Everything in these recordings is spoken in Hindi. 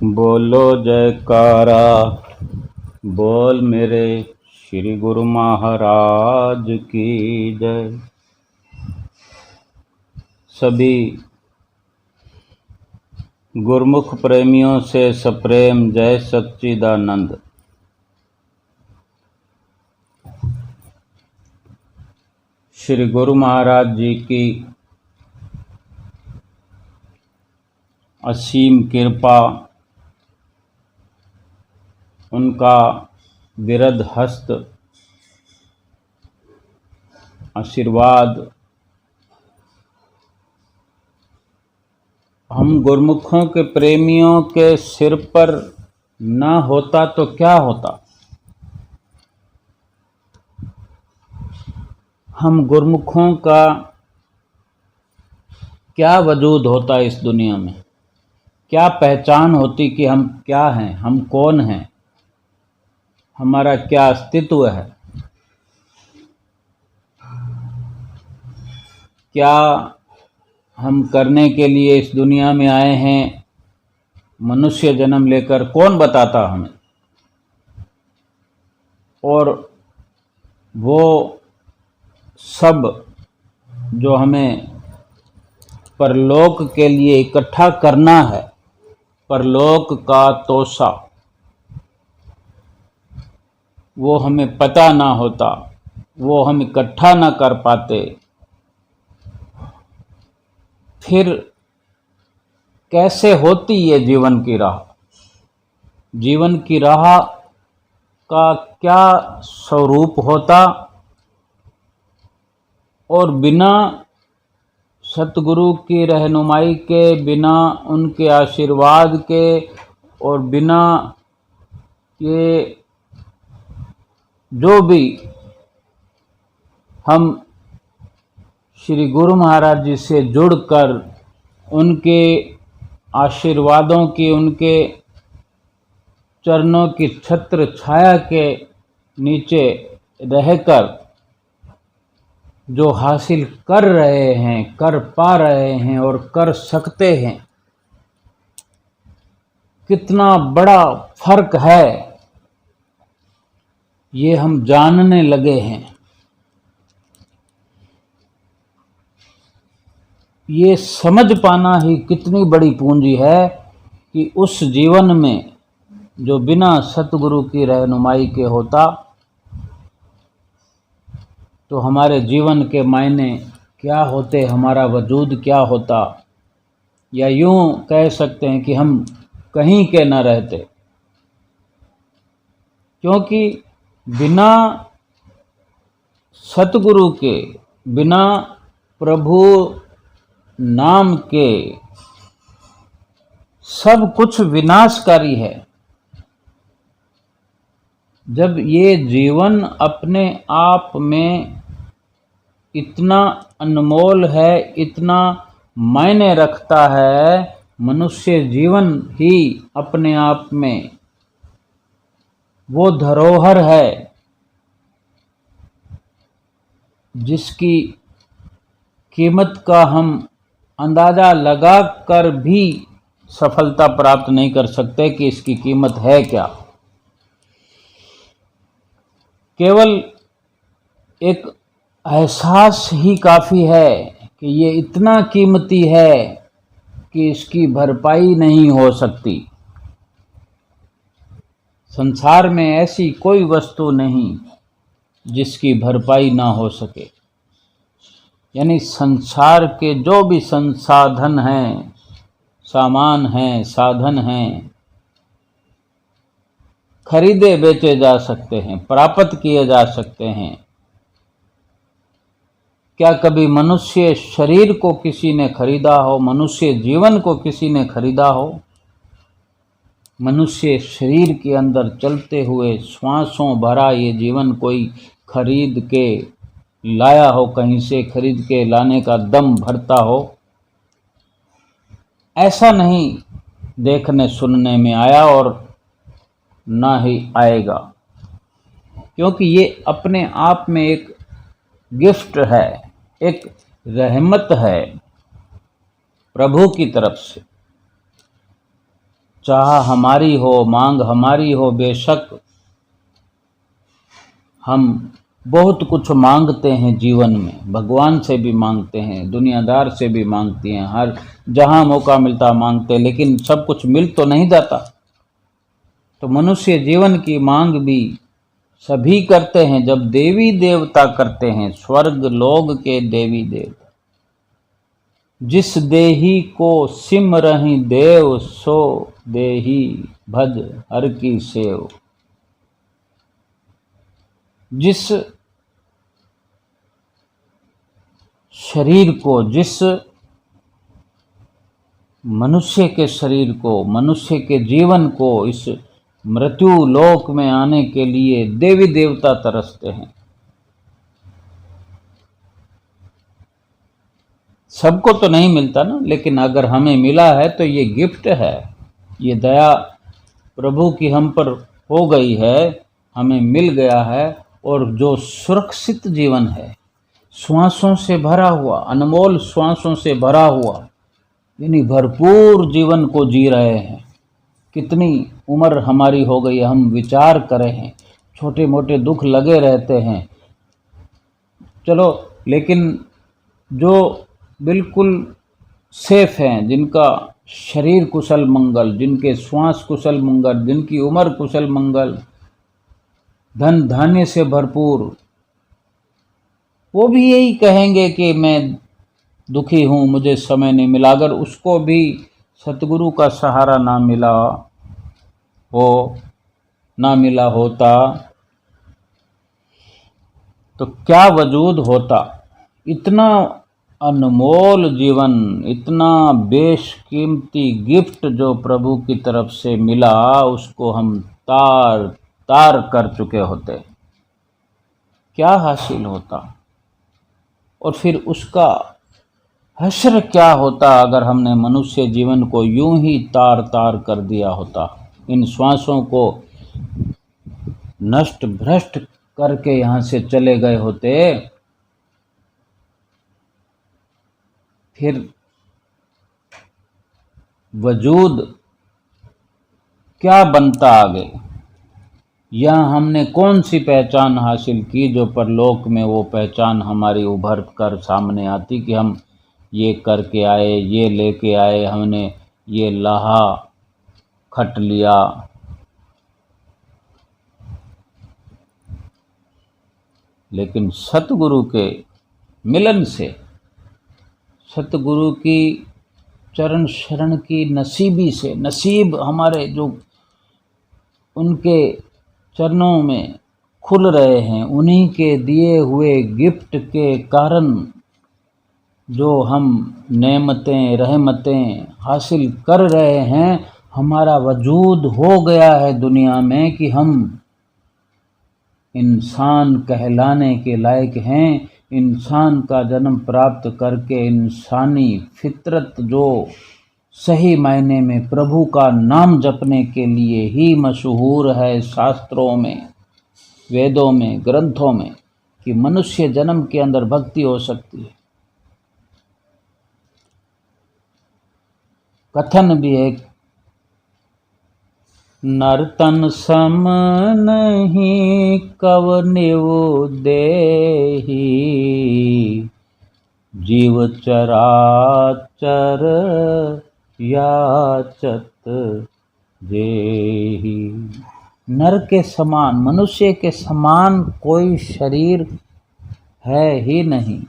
बोलो जयकारा बोल मेरे श्री गुरु महाराज की जय। सभी गुरमुख प्रेमियों से सप्रेम जय सच्चिदानंद। श्री गुरु महाराज जी की असीम कृपा, उनका विरध हस्त आशीर्वाद हम गुरमुखों के प्रेमियों के सिर पर न होता तो क्या होता। हम गुरमुखों का क्या वजूद होता इस दुनिया में, क्या पहचान होती कि हम क्या हैं, हम कौन हैं, हमारा क्या अस्तित्व है, क्या हम करने के लिए इस दुनिया में आए हैं, मनुष्य जन्म लेकर कौन बताता हमें। और वो सब जो हमें परलोक के लिए इकट्ठा करना है, परलोक का तोसा, वो हमें पता ना होता, वो हम इकट्ठा ना कर पाते, फिर कैसे होती ये जीवन की राह। जीवन की राह का क्या स्वरूप होता, और बिना सतगुरु की रहनुमाई के, बिना उनके आशीर्वाद के और बिना ये जो भी हम श्री गुरु महाराज जी से जुड़कर उनके आशीर्वादों की, उनके चरणों की छत्र छाया के नीचे रहकर जो हासिल कर रहे हैं, कर पा रहे हैं और कर सकते हैं, कितना बड़ा फर्क है ये हम जानने लगे हैं। ये समझ पाना ही कितनी बड़ी पूंजी है कि उस जीवन में जो बिना सतगुरु की रहनुमाई के होता तो हमारे जीवन के मायने क्या होते, हमारा वजूद क्या होता, या यूं कह सकते हैं कि हम कहीं के न रहते। क्योंकि बिना सतगुरु के, बिना प्रभु नाम के सब कुछ विनाशकारी है। जब ये जीवन अपने आप में इतना अनमोल है, इतना मायने रखता है, मनुष्य जीवन ही अपने आप में वो धरोहर है जिसकी कीमत का हम अंदाजा लगा कर भी सफलता प्राप्त नहीं कर सकते कि इसकी कीमत है क्या। केवल एक एहसास ही काफ़ी है कि ये इतना कीमती है कि इसकी भरपाई नहीं हो सकती। संसार में ऐसी कोई वस्तु नहीं जिसकी भरपाई ना हो सके। यानी संसार के जो भी संसाधन हैं, सामान हैं, साधन हैं, खरीदे बेचे जा सकते हैं, प्राप्त किए जा सकते हैं। क्या कभी मनुष्य शरीर को किसी ने खरीदा हो, मनुष्य जीवन को किसी ने खरीदा हो? मनुष्य शरीर के अंदर चलते हुए श्वासों भरा ये जीवन कोई खरीद के लाया हो, कहीं से खरीद के लाने का दम भरता हो? ऐसा नहीं देखने सुनने में आया और ना ही आएगा। क्योंकि ये अपने आप में एक गिफ्ट है, एक रहमत है प्रभु की तरफ से। चाह हमारी हो, मांग हमारी हो, बेशक हम बहुत कुछ मांगते हैं जीवन में, भगवान से भी मांगते हैं, दुनियादार से भी मांगते हैं, हर जहां मौका मिलता मांगते हैं, लेकिन सब कुछ मिल तो नहीं जाता। तो मनुष्य जीवन की मांग भी सभी करते हैं। जब देवी देवता करते हैं, स्वर्ग लोग के देवी देवता, जिस देही को सिमरहि देव, सो देही भज हर की सेव। जिस शरीर को, जिस मनुष्य के शरीर को, मनुष्य के जीवन को इस मृत्यु लोक में आने के लिए देवी देवता तरसते हैं। सबको तो नहीं मिलता ना, लेकिन अगर हमें मिला है तो ये गिफ्ट है, ये दया प्रभु की हम पर हो गई है, हमें मिल गया है। और जो सुरक्षित जीवन है, श्वासों से भरा हुआ, अनमोल श्वासों से भरा हुआ, यानी भरपूर जीवन को जी रहे हैं। कितनी उम्र हमारी हो गई है, हम विचार करें हैं, छोटे मोटे दुख लगे रहते हैं, चलो, लेकिन जो बिल्कुल सेफ हैं, जिनका शरीर कुशल मंगल, जिनके श्वास कुशल मंगल, जिनकी उम्र कुशल मंगल, धन धान्य से भरपूर, वो भी यही कहेंगे कि मैं दुखी हूँ, मुझे समय नहीं मिला। अगर उसको भी सतगुरु का सहारा ना मिला हो, ना मिला होता, तो क्या वजूद होता। इतना अनमोल जीवन, इतना बेशकीमती गिफ्ट जो प्रभु की तरफ से मिला, उसको हम तार तार कर चुके होते, क्या हासिल होता। और फिर उसका हश्र क्या होता अगर हमने मनुष्य जीवन को यूं ही तार तार कर दिया होता, इन श्वासों को नष्ट भ्रष्ट करके यहाँ से चले गए होते, फिर वजूद क्या बनता आगे। या हमने कौन सी पहचान हासिल की जो परलोक में वो पहचान हमारी उभर कर सामने आती कि हम ये करके आए, ये लेके आए, हमने ये लाहा खट लिया। लेकिन सतगुरु के मिलन से, सतगुरु की चरण शरण की नसीबी से, नसीब हमारे जो उनके चरणों में खुल रहे हैं, उन्हीं के दिए हुए गिफ्ट के कारण जो हम नेमतें रहमतें हासिल कर रहे हैं, हमारा वजूद हो गया है दुनिया में कि हम इंसान कहलाने के लायक हैं। इंसान का जन्म प्राप्त करके इंसानी फितरत जो सही मायने में प्रभु का नाम जपने के लिए ही मशहूर है शास्त्रों में, वेदों में, ग्रंथों में, कि मनुष्य जन्म के अंदर भक्ति हो सकती है। कथन भी है, नर्तन सम नहीं कवनेऊ देही, जीव चराचर याचत जेही। नर के समान, मनुष्य के समान कोई शरीर है ही नहीं।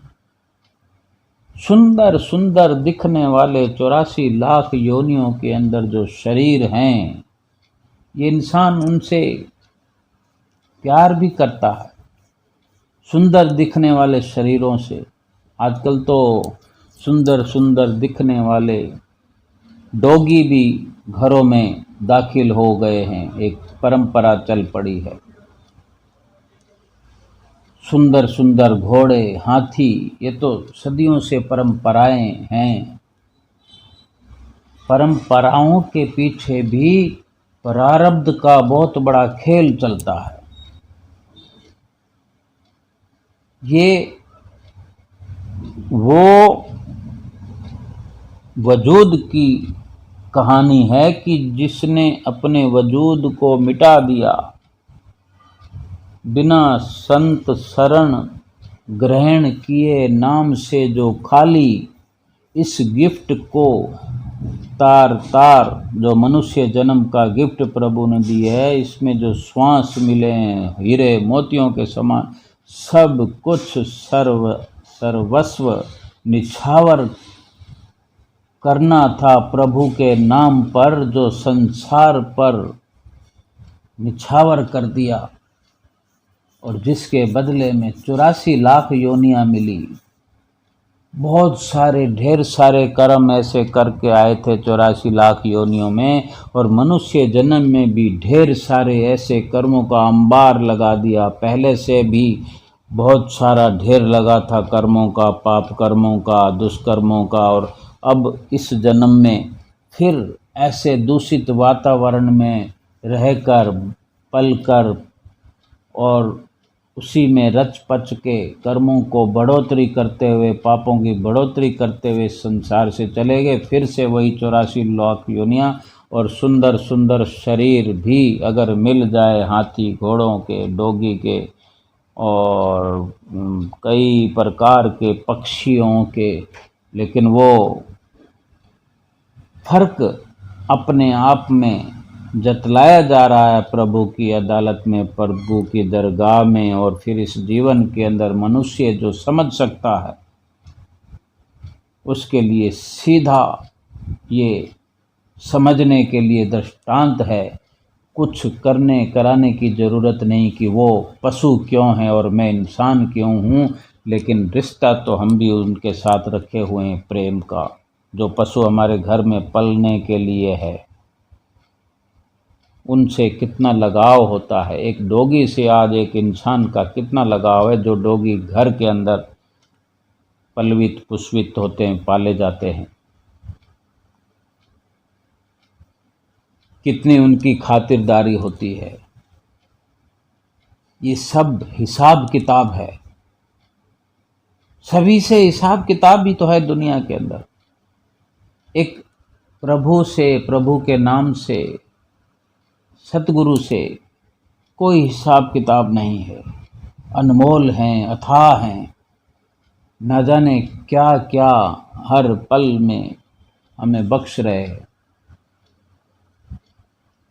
सुंदर सुंदर दिखने वाले 84 लाख योनियों के अंदर जो शरीर हैं, ये इंसान उनसे प्यार भी करता है, सुंदर दिखने वाले शरीरों से। आजकल तो सुंदर सुंदर दिखने वाले डॉगी भी घरों में दाखिल हो गए हैं, एक परंपरा चल पड़ी है। सुंदर सुंदर घोड़े, हाथी, ये तो सदियों से परंपराएं हैं। परंपराओं के पीछे भी प्रारब्ध का बहुत बड़ा खेल चलता है। ये वो वजूद की कहानी है कि जिसने अपने वजूद को मिटा दिया, बिना संत शरण ग्रहण किए नाम से जो खाली, इस गिफ्ट को तार तार, जो मनुष्य जन्म का गिफ्ट प्रभु ने दी है, इसमें जो श्वास मिले हैं हीरे मोतियों के समान, सब कुछ सर्वस्व निछावर करना था प्रभु के नाम पर, जो संसार पर निछावर कर दिया, और जिसके बदले में 84 लाख योनियां मिली। बहुत सारे ढेर सारे कर्म ऐसे करके आए थे 84 लाख योनियों में, और मनुष्य जन्म में भी ढेर सारे ऐसे कर्मों का अंबार लगा दिया। पहले से भी बहुत सारा ढेर लगा था कर्मों का, पाप कर्मों का, दुष्कर्मों का, और अब इस जन्म में फिर ऐसे दूषित वातावरण में रहकर, पलकर, और उसी में रच पच के कर्मों को बढ़ोतरी करते हुए, पापों की बढ़ोतरी करते हुए संसार से चले गए। फिर से वही 84 लाख योनियां, और सुंदर सुंदर शरीर भी अगर मिल जाए, हाथी घोड़ों के, डोगी के, और कई प्रकार के पक्षियों के, लेकिन वो फर्क अपने आप में जतलाया जा रहा है प्रभु की अदालत में, प्रभु की दरगाह में। और फिर इस जीवन के अंदर मनुष्य जो समझ सकता है, उसके लिए सीधा ये समझने के लिए दृष्टांत है। कुछ करने कराने की ज़रूरत नहीं कि वो पशु क्यों हैं और मैं इंसान क्यों हूँ, लेकिन रिश्ता तो हम भी उनके साथ रखे हुए हैं प्रेम का, जो पशु हमारे घर में पलने के लिए है। उनसे कितना लगाव होता है। एक डोगी से आज एक इंसान का कितना लगाव है, जो डोगी घर के अंदर पलवित पुष्पित होते हैं, पाले जाते हैं। कितनी उनकी खातिरदारी होती है। ये सब हिसाब किताब है, सभी से हिसाब किताब भी तो है दुनिया के अंदर। एक प्रभु से, प्रभु के नाम से, सतगुरु से कोई हिसाब किताब नहीं है। अनमोल हैं, अथाह हैं, न जाने क्या क्या हर पल में हमें बख्श रहे हैं।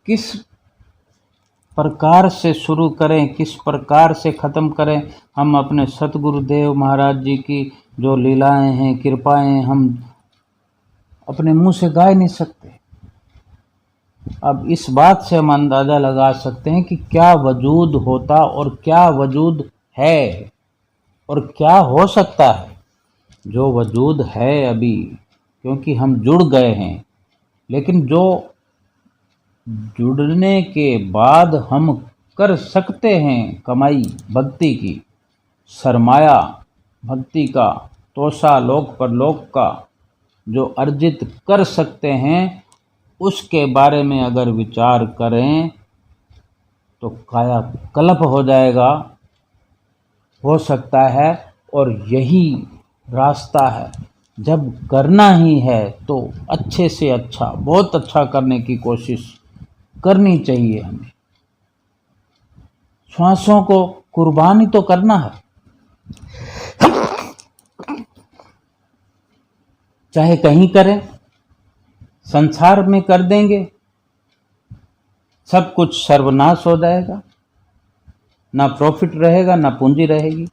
किस प्रकार से शुरू करें, किस प्रकार से ख़त्म करें, हम अपने सतगुरुदेव महाराज जी की जो लीलाएं हैं, कृपाएं, हम अपने मुंह से गा नहीं सकते। अब इस बात से हम अंदाज़ा लगा सकते हैं कि क्या वजूद होता और क्या वजूद है और क्या हो सकता है। जो वजूद है अभी, क्योंकि हम जुड़ गए हैं, लेकिन जो जुड़ने के बाद हम कर सकते हैं कमाई भक्ति की, सरमाया भक्ति का, तोषा लोक परलोक का जो अर्जित कर सकते हैं, उसके बारे में अगर विचार करें तो कायाकल्प हो जाएगा, हो सकता है। और यही रास्ता है। जब करना ही है तो अच्छे से अच्छा, बहुत अच्छा करने की कोशिश करनी चाहिए हमें। श्वासों को कुर्बानी तो करना है, चाहे कहीं करें, संसार में कर देंगे सब कुछ सर्वनाश हो जाएगा। ना प्रॉफिट रहेगा, ना पूंजी रहेगी,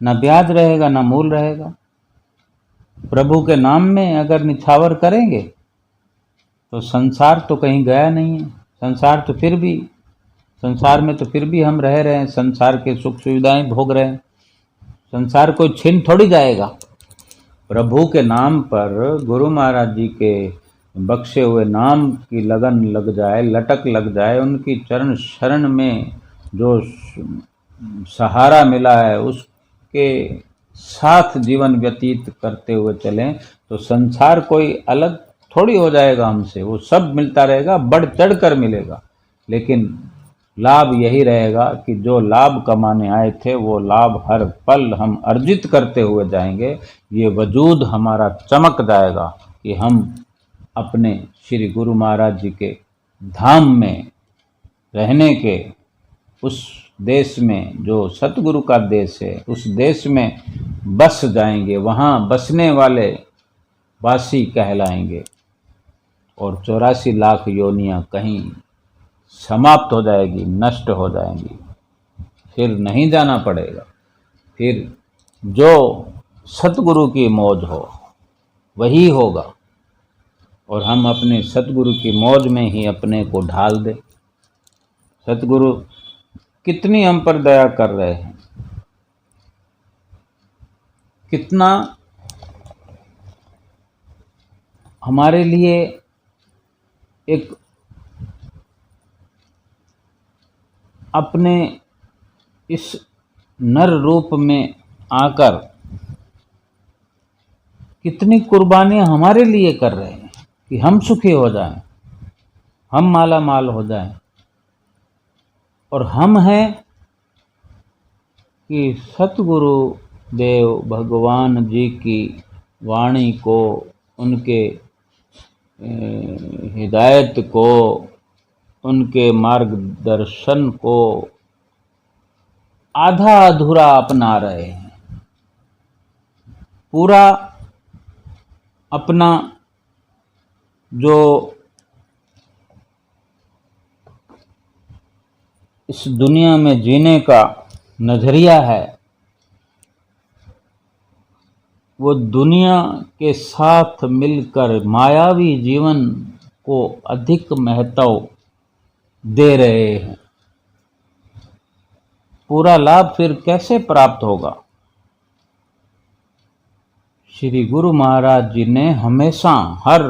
ना ब्याज रहेगा, ना मूल रहेगा। प्रभु के नाम में अगर निछावर करेंगे तो संसार तो कहीं गया नहीं है। संसार में तो फिर भी हम रह रहे हैं, संसार के सुख सुविधाएं भोग रहे हैं। संसार कोई छिन थोड़ी जाएगा। प्रभु के नाम पर, गुरु महाराज जी के बख्शे हुए नाम की लगन लग जाए, लटक लग जाए, उनकी चरण शरण में जो सहारा मिला है उसके साथ जीवन व्यतीत करते हुए चलें तो संसार कोई अलग थोड़ी हो जाएगा हमसे। वो सब मिलता रहेगा, बढ़ चढ़ कर मिलेगा, लेकिन लाभ यही रहेगा कि जो लाभ कमाने आए थे वो लाभ हर पल हम अर्जित करते हुए जाएंगे। ये वजूद हमारा चमक जाएगा कि हम अपने श्री गुरु महाराज जी के धाम में रहने के, उस देश में जो सतगुरु का देश है उस देश में बस जाएंगे, वहाँ बसने वाले वासी कहलाएंगे और 84 लाख योनियां कहीं समाप्त हो जाएगी, नष्ट हो जाएंगी, फिर नहीं जाना पड़ेगा। फिर जो सतगुरु की मौज हो वही होगा और हम अपने सतगुरु की मौज में ही अपने को ढाल दें। सतगुरु कितनी हम पर दया कर रहे हैं, कितना हमारे लिए एक अपने इस नर रूप में आकर कितनी कुर्बानियां हमारे लिए कर रहे हैं कि हम सुखी हो जाएं, हम माला माल हो जाएं। और हम हैं कि सतगुरु देव भगवान जी की वाणी को, उनके हिदायत को, उनके मार्गदर्शन को आधा अधूरा अपना रहे हैं। पूरा अपना जो इस दुनिया में जीने का नजरिया है वो दुनिया के साथ मिलकर मायावी जीवन को अधिक महत्व दे रहे हैं। पूरा लाभ फिर कैसे प्राप्त होगा? श्री गुरु महाराज जी ने हमेशा हर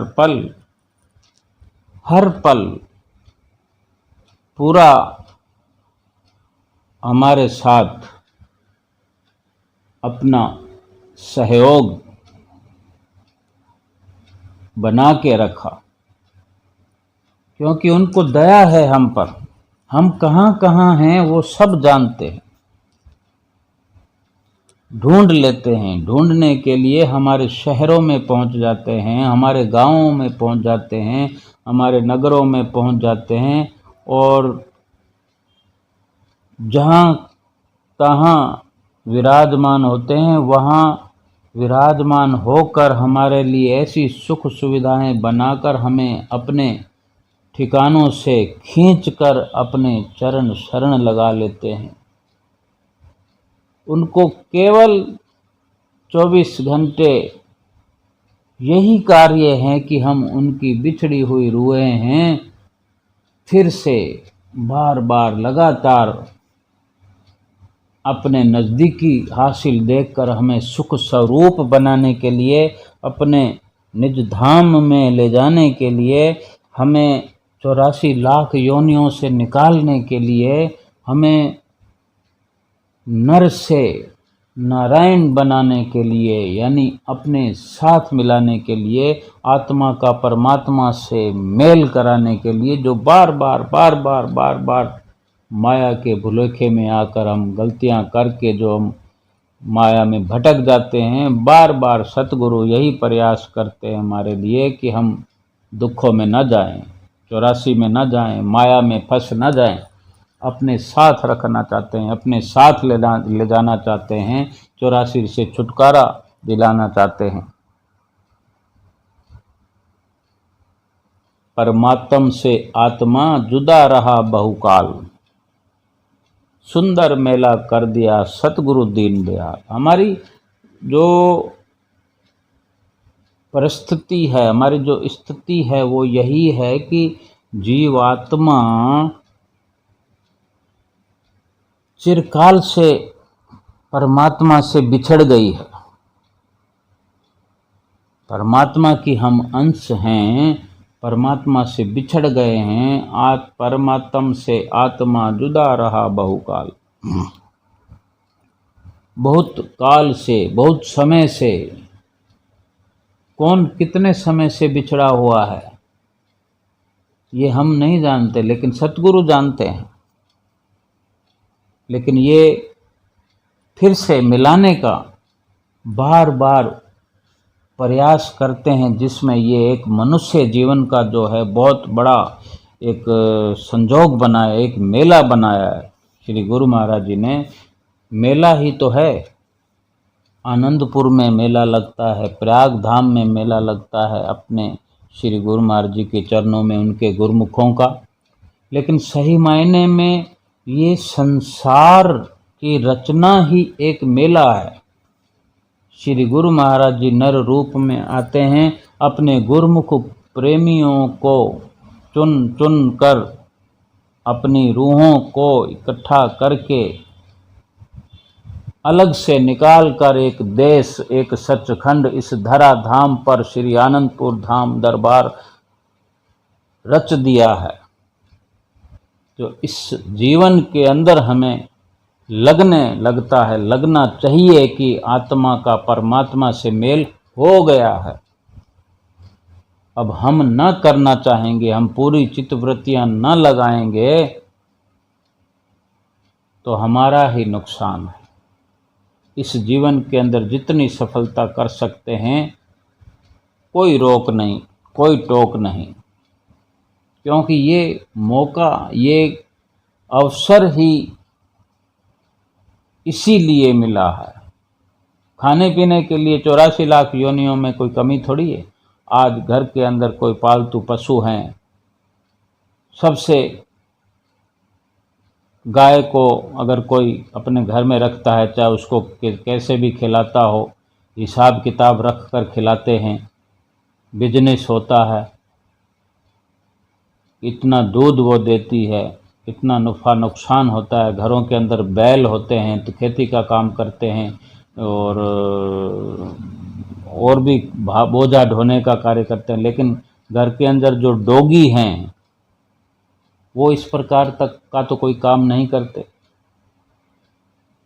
पल पूरा हमारे साथ अपना सहयोग बना के रखा, क्योंकि उनको दया है हम पर। हम कहाँ कहाँ हैं वो सब जानते हैं, ढूंढ लेते हैं। ढूंढने के लिए हमारे शहरों में पहुंच जाते हैं, हमारे गांवों में पहुंच जाते हैं, हमारे नगरों में पहुंच जाते हैं और जहाँ तहाँ विराजमान होते हैं, वहाँ विराजमान होकर हमारे लिए ऐसी सुख सुविधाएं बनाकर हमें अपने ठिकानों से खींचकर अपने चरण शरण लगा लेते हैं। उनको केवल 24 घंटे यही कार्य है कि हम उनकी बिछड़ी हुई रूहें हैं, फिर से बार बार लगातार अपने नज़दीकी हासिल देखकर हमें सुख स्वरूप बनाने के लिए, अपने निज धाम में ले जाने के लिए, हमें 84 लाख योनियों से निकालने के लिए, हमें नर से नारायण बनाने के लिए, यानी अपने साथ मिलाने के लिए, आत्मा का परमात्मा से मेल कराने के लिए, जो बार बार माया के भुलेखे में आकर हम गलतियां करके जो हम माया में भटक जाते हैं, बार बार सतगुरु यही प्रयास करते हैं हमारे लिए कि हम दुखों में न जाएं, 84 में न जाएं, माया में फंस न जाएं। अपने साथ रखना चाहते हैं, अपने साथ ले जाना चाहते हैं, 84 से छुटकारा दिलाना चाहते हैं। परमात्म से आत्मा जुदा रहा बहुकाल, सुंदर मेला कर दिया सतगुरु दीन दयाल। हमारी जो परिस्थिति है, हमारी जो स्थिति है वो यही है कि जीवात्मा चिरकाल से परमात्मा से बिछड़ गई है। परमात्मा की हम अंश हैं, परमात्मा से बिछड़ गए हैं। परमात्म से आत्मा जुदा रहा बहुकाल, बहुत काल से, बहुत समय से। कौन कितने समय से बिछड़ा हुआ है ये हम नहीं जानते, लेकिन सतगुरु जानते हैं। लेकिन ये फिर से मिलाने का बार बार प्रयास करते हैं, जिसमें ये एक मनुष्य जीवन का जो है बहुत बड़ा एक संजोग बनाया, एक मेला बनाया है श्री गुरु महाराज जी ने। मेला ही तो है, आनंदपुर में मेला लगता है, प्रयाग धाम में मेला लगता है अपने श्री गुरु महाराज जी के चरणों में, उनके गुरुमुखों का। लेकिन सही मायने में ये संसार की रचना ही एक मेला है। श्री गुरु महाराज जी नर रूप में आते हैं, अपने गुरुमुख प्रेमियों को चुन चुन कर, अपनी रूहों को इकट्ठा करके अलग से निकाल कर एक देश, एक सचखंड इस धरा धाम पर श्री आनंदपुर धाम दरबार रच दिया है। जो इस जीवन के अंदर हमें लगने लगता है, लगना चाहिए कि आत्मा का परमात्मा से मेल हो गया है। अब हम न करना चाहेंगे, हम पूरी चित्तवृत्तियां न लगाएंगे तो हमारा ही नुकसान है। इस जीवन के अंदर जितनी सफलता कर सकते हैं, कोई रोक नहीं, कोई टोक नहीं, क्योंकि ये मौका, ये अवसर ही इसीलिए मिला है। खाने पीने के लिए 84 लाख योनियों में कोई कमी थोड़ी है। आज घर के अंदर कोई पालतू पशु हैं, सबसे गाय को अगर कोई अपने घर में रखता है, चाहे उसको कैसे भी खिलाता हो, हिसाब किताब रख कर खिलाते हैं, बिजनेस होता है, इतना दूध वो देती है, इतना नफ़ा नुकसान होता है। घरों के अंदर बैल होते हैं तो खेती का काम करते हैं, और भी बोझा ढोने का कार्य करते हैं। लेकिन घर के अंदर जो डोगी हैं वो इस प्रकार तक का तो कोई काम नहीं करते।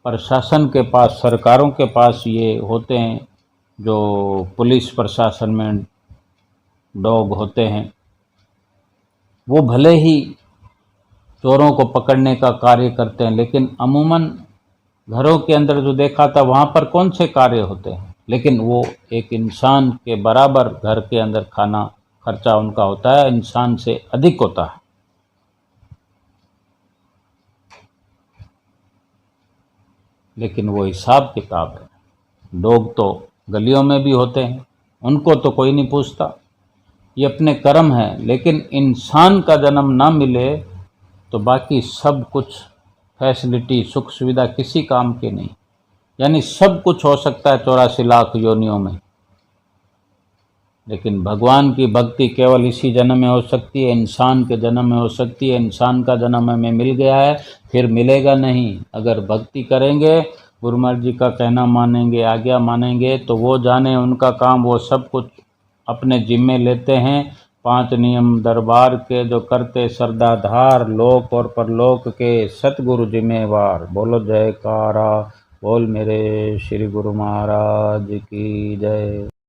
प्रशासन के पास, सरकारों के पास ये होते हैं, जो पुलिस प्रशासन में डॉग होते हैं, वो भले ही चोरों को पकड़ने का कार्य करते हैं, लेकिन अमूमन घरों के अंदर जो देखा था वहाँ पर कौन से कार्य होते हैं। लेकिन वो एक इंसान के बराबर घर के अंदर खाना खर्चा उनका होता है, इंसान से अधिक होता है। लेकिन वो हिसाब किताब है। डॉग तो गलियों में भी होते हैं, उनको तो कोई नहीं पूछता, ये अपने कर्म है। लेकिन इंसान का जन्म ना मिले तो बाकी सब कुछ फैसिलिटी, सुख सुविधा किसी काम के नहीं। यानी सब कुछ हो सकता है 84 लाख योनियों में, लेकिन भगवान की भक्ति केवल इसी जन्म में हो सकती है, इंसान के जन्म में हो सकती है। इंसान का जन्म हमें मिल गया है, फिर मिलेगा नहीं। अगर भक्ति करेंगे, गुरु महाराज जी का कहना मानेंगे, आज्ञा मानेंगे, तो वो जाने उनका काम, वो सब कुछ अपने जिम्मे लेते हैं। 5 नियम दरबार के जो करते सरदाधार, लोक और परलोक के सतगुरु जिम्मेवार। बोलो जयकारा, बोल मेरे श्री गुरु महाराज की जय।